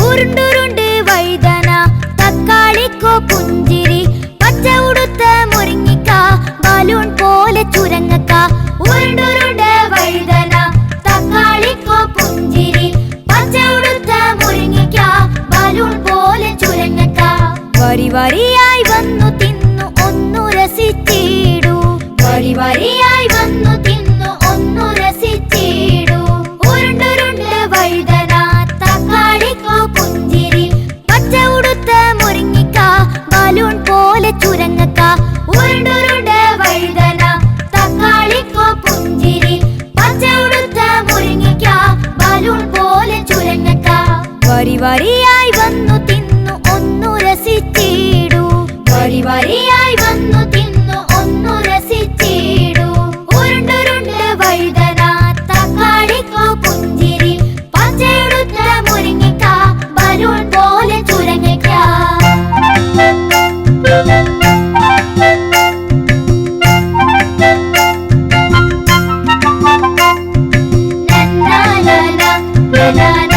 ഉരുണ്ടുരുണ്ട് വഴുതന തക്കാളിക്കോ പുഞ്ചിരി പച്ച ഉടുത്ത മുരിങ്ങിക്ക ബലൂൺ പോലെ ചുരങ്ങക്ക. ഉരുണ്ടുരുണ്ട് വഴുതന തക്കാളിക്കോ പുഞ്ചിരി പച്ച ഉടുത്ത മുരിങ്ങിക്ക ബലൂൺ പോലെ ചുരങ്ങക്ക. വരി വരിയായി വന്നു തിന്നു ഒന്നു രസിച്ചിടൂ. വരി വരിയായി വന്നു തിന്നു ഒന്നു രസിച്ചിടൂ. ഉരുണ്ടുരുണ്ട് വഴുതന തക്കാളിക്കോ പുഞ്ചിരി പച്ച ഉടുത്ത മുരിങ്ങിക്ക ബലൂൺ പോലെ ചുരങ്ങക്ക. ഉരുണ്ടുരുണ്ട് വഴുതന തക്കാളിക്കോ പുഞ്ചിരി പച്ച ഉടുത്ത മുരിങ്ങിക്ക ബലൂൺ പോലെ ചുരങ്ങക്ക. വരി വരിയായി വന്നു തിന്നു ഒന്നു രസിച്ചിടൂ. വരി വരിയായി വന്നു തിന്നു ഒന്നു രസിച്ചിടൂ. ഉരുണ്ടുരുണ്ട് വഴുതന തക്കാളിക്കോ പുഞ്ചിരി പച്ചയുടുത്ത മുരിങ്ങിക്ക ബലൂൺ പോലെ ചുരങ്ങക്ക. Na na na na na na.